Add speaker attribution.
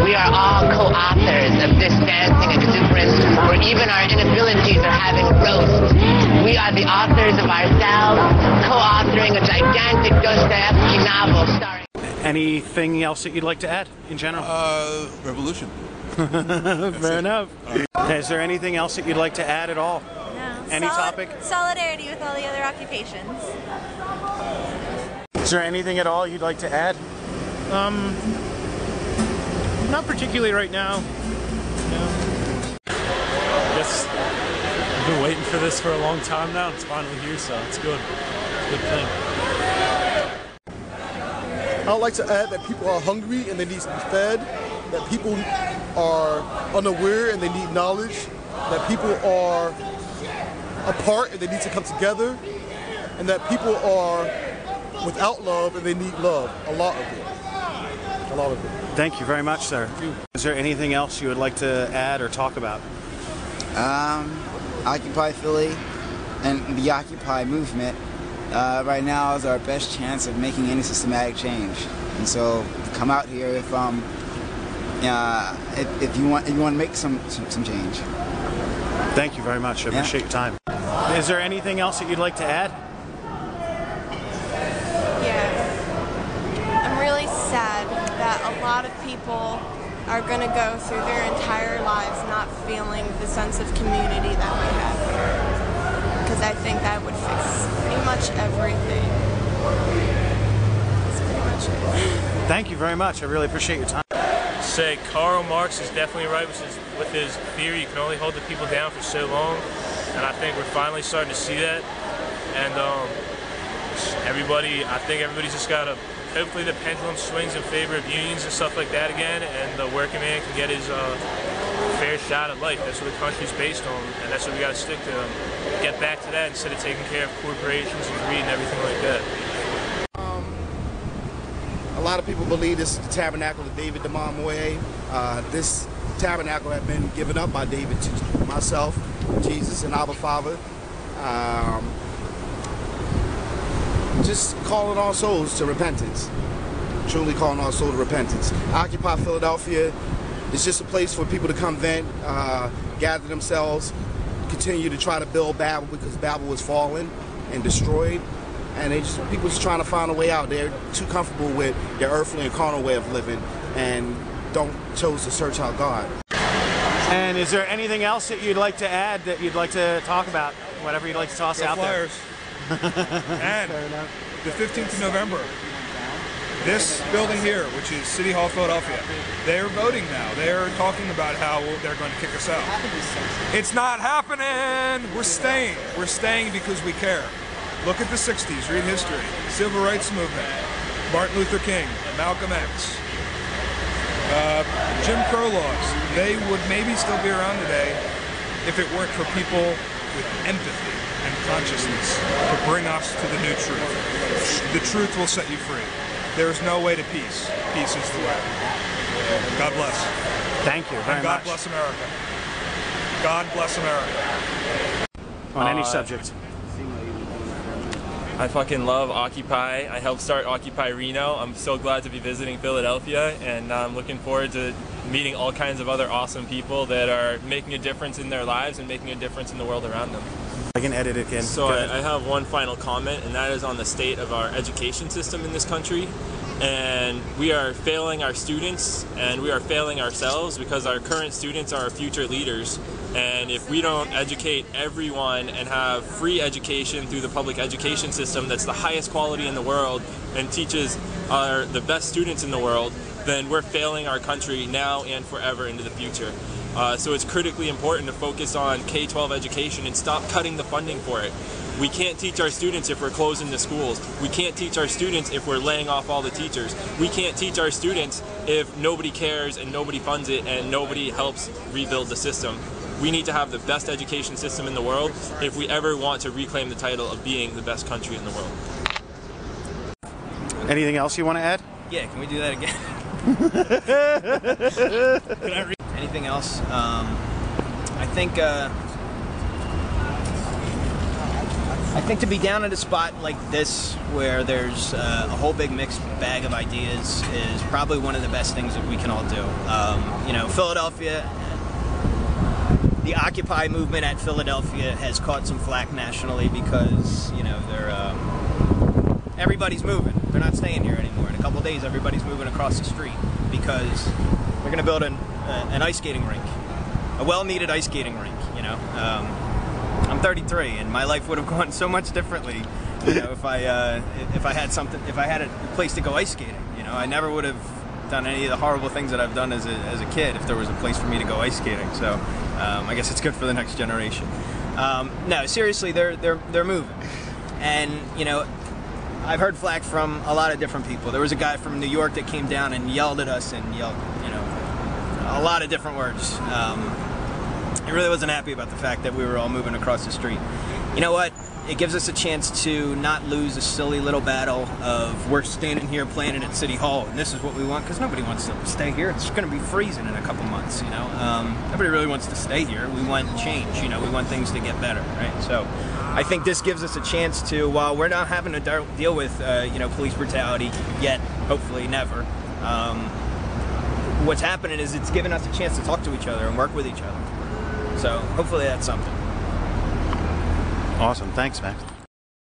Speaker 1: We are all co-authors of this dancing exuberance, where even our inabilities are having a roast. We are the authors of ourselves, co-authoring a gigantic Dostoevsky novel starring...
Speaker 2: Anything else that you'd like to add in general?
Speaker 3: Revolution.
Speaker 2: Fair enough. Is there anything else that you'd like to add at all?
Speaker 4: No.
Speaker 2: Any topic?
Speaker 4: Solidarity with all the other occupations.
Speaker 2: Is there anything at all you'd like to add?
Speaker 5: Not particularly right now. No.
Speaker 6: Yes, I've been waiting for this for a long time now. It's finally here, so it's good. It's a good thing.
Speaker 7: I would like to add that people are hungry and they need to be fed, that people are unaware and they need knowledge, that people are apart and they need to come together, and that people are without love and they need love. A lot of it. A lot of it.
Speaker 2: Thank you very much, sir. Is there anything else you would like to add or talk about?
Speaker 8: Occupy Philly and the Occupy movement right now is our best chance of making any systematic change. And so come out here if you want to make some change.
Speaker 2: Thank you very much. I appreciate your time. Is there anything else that you'd like to add?
Speaker 9: Yeah. I'm really sad that a lot of people are going to go through their entire lives not feeling the sense of community that we have here. Because I think that would fix pretty much everything. That's pretty much it.
Speaker 2: Thank you very much. I really appreciate your time.
Speaker 6: Say Karl Marx is definitely right with his theory. You can only hold the people down for so long, and I think we're finally starting to see that. And I think everybody's just got to, hopefully the pendulum swings in favor of unions and stuff like that again, and the working man can get his fair shot at life. That's what the country's based on, and that's what we got to stick to. Get back to that instead of taking care of corporations and greed and everything like that.
Speaker 10: A lot of people believe this is the tabernacle of David the Moye. This tabernacle had been given up by David to myself, Jesus, and Abba Father. Just calling all souls to repentance. Truly calling all souls to repentance. Occupy Philadelphia is just a place for people to come vent, gather themselves, continue to try to build Babel, because Babel was fallen and destroyed. And people just trying to find a way out. They're too comfortable with their earthly and carnal way of living and don't chose to search out God.
Speaker 2: And is there anything else that you'd like to add, that you'd like to talk about? Whatever you'd like to toss out
Speaker 11: Flyers.
Speaker 2: there.
Speaker 11: And the 15th of November, this building here, which is City Hall, Philadelphia, they're voting now. They're talking about how they're going to kick us out. It's not happening! We're staying. We're staying because we care. Look at the 60s, read history, Civil Rights Movement, Martin Luther King, Malcolm X, Jim Crow laws. They would maybe still be around today if it weren't for people with empathy and consciousness to bring us to the new truth. The truth will set you free. There is no way to peace. Peace is the way. God bless.
Speaker 2: Thank you very much.
Speaker 11: God bless America. God bless America.
Speaker 2: On any subject.
Speaker 12: I fucking love Occupy. I helped start Occupy Reno. I'm so glad to be visiting Philadelphia, and I'm looking forward to meeting all kinds of other awesome people that are making a difference in their lives and making a difference in the world around them.
Speaker 2: I can edit it in.
Speaker 12: So I have one final comment, and that is on the state of our education system in this country. And we are failing our students, and we are failing ourselves, because our current students are our future leaders. And if we don't educate everyone and have free education through the public education system that's the highest quality in the world and teaches the best students in the world, then we're failing our country now and forever into the future. So it's critically important to focus on K-12 education and stop cutting the funding for it. We can't teach our students if we're closing the schools. We can't teach our students if we're laying off all the teachers. We can't teach our students if nobody cares and nobody funds it and nobody helps rebuild the system. We need to have the best education system in the world if we ever want to reclaim the title of being the best country in the world.
Speaker 2: Anything else you want to add?
Speaker 13: Yeah, can we do that again? Can I read anything else? I think I think to be down at a spot like this, where there's a whole big mixed bag of ideas, is probably one of the best things that we can all do. You know, Philadelphia, the Occupy movement at Philadelphia has caught some flack nationally because, you know, everybody's moving. They're not staying here anymore. In a couple of days, everybody's moving across the street because they're going to build an ice skating rink, a well-needed ice skating rink. You know, I'm 33, and my life would have gone so much differently, you know, if I had a place to go ice skating. You know, I never would have done any of the horrible things that I've done as a kid if there was a place for me to go ice skating. So I guess it's good for the next generation. No, seriously, they're moving, and you know, I've heard flack from a lot of different people. There was a guy from New York that came down and yelled at us and yelled, you know, a lot of different words. He really wasn't happy about the fact that we were all moving across the street. You know what? It gives us a chance to not lose a silly little battle of we're standing here planning at City Hall and this is what we want, because nobody wants to stay here. It's going to be freezing in a couple months, you know. Nobody really wants to stay here. We want change, you know. We want things to get better, right? So I think this gives us a chance to, while we're not having to deal with, you know, police brutality yet, hopefully never, what's happening is it's giving us a chance to talk to each other and work with each other. So hopefully that's something.
Speaker 2: Awesome. Thanks, Max.